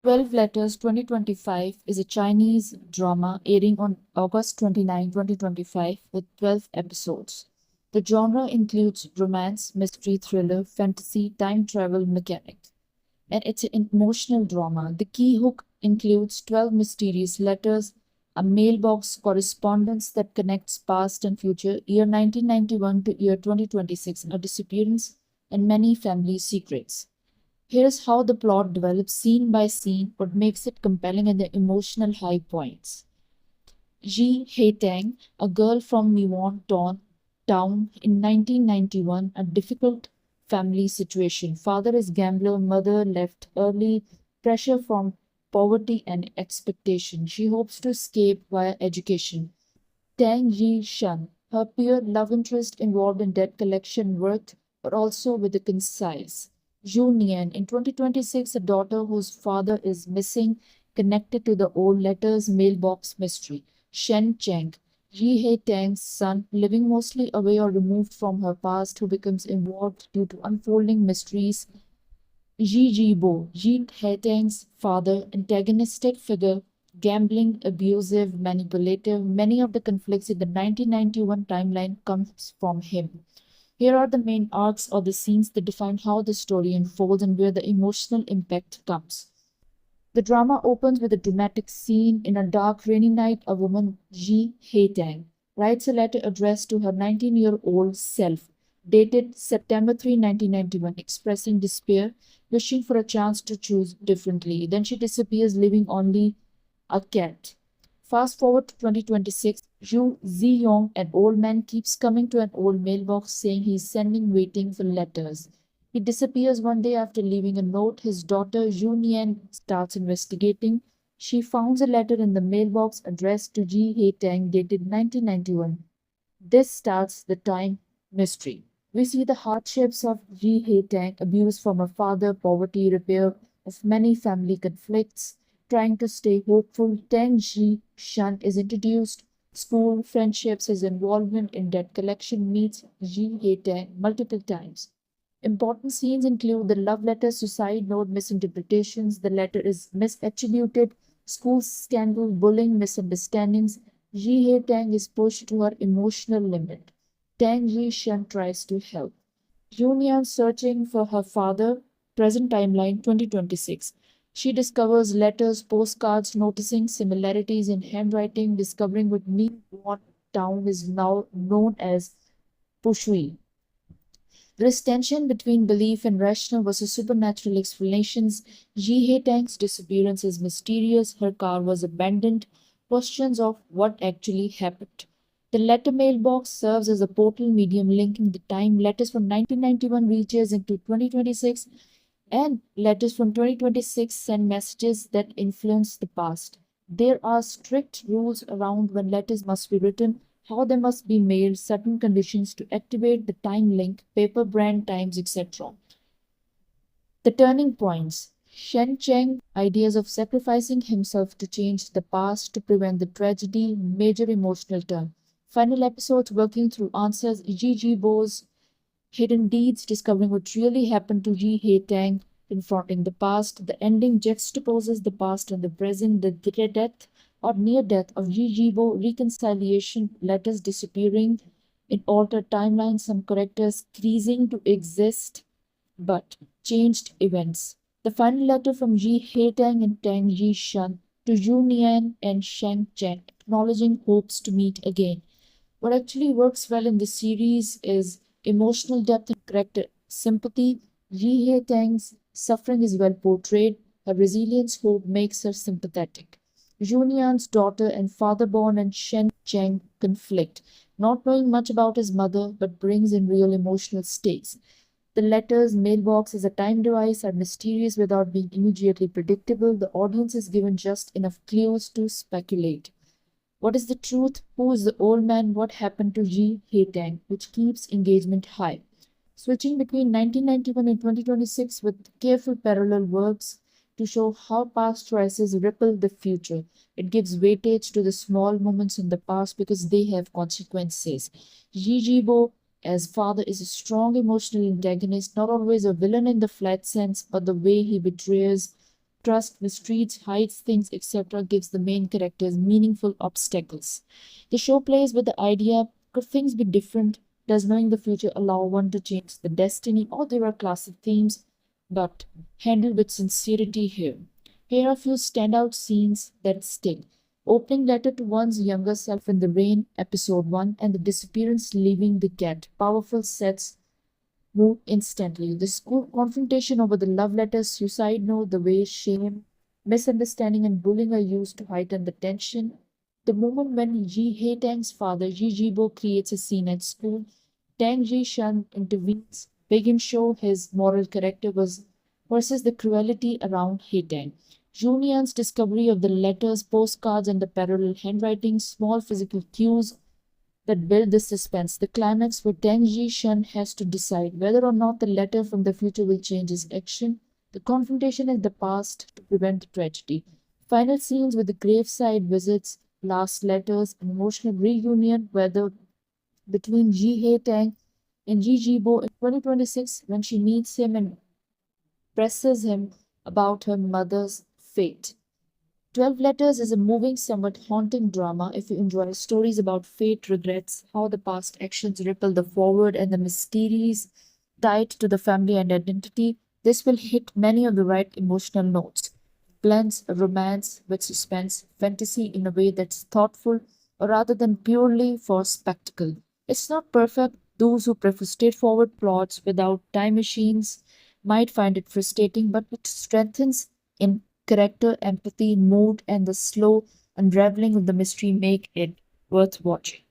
12 Letters 2025 is a Chinese drama airing on August 29, 2025, with 12 episodes. The genre includes romance, mystery, thriller, fantasy, time travel, mechanic, and it's an emotional drama. The key hook includes 12 mysterious letters, a mailbox correspondence that connects past and future, year 1991 to year 2026, a disappearance, and many family secrets. Here's how the plot develops scene by scene, what makes it compelling and the emotional high points. Ji Haetang, a girl from town in 1991, a difficult family situation. Father is gambler, mother left early, pressure from poverty and expectation. She hopes to escape via education. Tang Yi Shan, her peer love interest involved in debt collection worked, but also with the concise. Zhu Nian, in 2026, a daughter whose father is missing, connected to the old letters mailbox mystery. Shen Cheng, Yi Hei Tang's son, living mostly away or removed from her past, who becomes involved due to unfolding mysteries. Ji Jibo, Ji Haetang's father, antagonistic figure, gambling, abusive, manipulative. Many of the conflicts in the 1991 timeline comes from him. Here are the main arcs or the scenes that define how the story unfolds and where the emotional impact comes. The drama opens with a dramatic scene. In a dark, rainy night. A woman, Ji Haetang, writes a letter addressed to her 19-year-old self, dated September 3, 1991, expressing despair, wishing for a chance to choose differently. Then she disappears, leaving only a cat. Fast forward to 2026, Zhu Ziyong, an old man, keeps coming to an old mailbox saying he's sending waiting for letters. He disappears one day after leaving a note. His daughter Zhu Nian starts investigating. She finds a letter in the mailbox addressed to Ji Haetang dated 1991. This starts the time mystery. We see the hardships of Ji Haetang, abuse from her father, poverty, repair of many family conflicts. Trying to stay hopeful, Tang Ji Shan is introduced. School, friendships, his involvement in debt collection meets Ji Haetang multiple times. Important scenes include the love letter, suicide note, misinterpretations. The letter is misattributed, school scandal, bullying, misunderstandings. Ji Hei Tang is pushed to her emotional limit. Tang Ji Shen tries to help. Junior searching for her father, present timeline 2026. She discovers letters, postcards, noticing similarities in handwriting, discovering what Ningguan town is now known as Pushui. There is tension between belief and rational versus supernatural explanations. Ji Hei Tang's disappearance is mysterious. Her car was abandoned. Questions of what actually happened. The letter mailbox serves as a portal medium linking the time. Letters from 1991 reaches into 2026, and letters from 2026 send messages that influence the past. There are strict rules around when letters must be written, how they must be mailed, certain conditions to activate the time link, paper brand times, etc. The turning points. Shen Cheng ideas of sacrificing himself to change the past to prevent the tragedy, major emotional turn. Final episodes working through answers. Ji Bo's hidden deeds, discovering what really happened to Ji Hei Tang, confronting the past. The ending juxtaposes the past and the present, the death or near death of Ji Jibo, reconciliation, letters disappearing in altered timelines, some characters ceasing to exist, but changed events. The final letter from Ji Haetang and Tang Ji Shan to Zhu Nian and Sheng Chen, acknowledging hopes to meet again. What actually works well in this series is emotional depth and character sympathy. Ji Hei Tang's suffering is well portrayed. Her resilience hope makes her sympathetic. Junian's daughter and father born and Shen Cheng conflict, not knowing much about his mother but brings in real emotional stakes. The letters, mailbox as a time device are mysterious without being immediately predictable. The audience is given just enough clues to speculate. What is the truth? Who is the old man? What happened to Ji Haetang, which keeps engagement high. Switching between 1991 and 2026 with careful parallel works to show how past choices ripple the future. It gives weightage to the small moments in the past because they have consequences. Ji Jibo as father is a strong emotional antagonist, not always a villain in the flat sense, but the way he betrays trust, mistreats, hides things, etc., gives the main characters meaningful obstacles. The show plays with the idea, could things be different? Does knowing the future allow one to change the destiny? Or there are classic themes, but handled with sincerity here. Here are a few standout scenes that stick. Opening letter to one's younger self in the rain, episode 1, and the disappearance leaving the cat. Powerful sets move instantly. The school confrontation over the love letter, suicide note, the way shame, misunderstanding, and bullying are used to heighten the tension. The moment when Ji Hei Tang's father, Ji Jibo, creates a scene at school, Tang Ji Shan intervenes, begin show his moral character was versus the cruelty around Hei Tang. Junian's discovery of the letters, postcards, and the parallel handwriting, small physical cues that build the suspense. The climax where Tang Shan has to decide whether or not the letter from the future will change his action. The confrontation in the past to prevent the tragedy. Final scenes with the graveside visits, last letters, an emotional reunion, whether between Ji Hei Tang and Ji Jibo in 2026 when she meets him and presses him about her mother's fate. 12 Letters is a moving, somewhat haunting drama if you enjoy stories about fate, regrets, how the past actions ripple the forward, and the mysteries tied to the family and identity. This will hit many of the right emotional notes. Blends romance with suspense, fantasy in a way that's thoughtful rather than purely for spectacle. It's not perfect. Those who prefer straightforward plots without time machines might find it frustrating, but it strengthens in character, empathy, mood, and the slow unraveling of the mystery make it worth watching.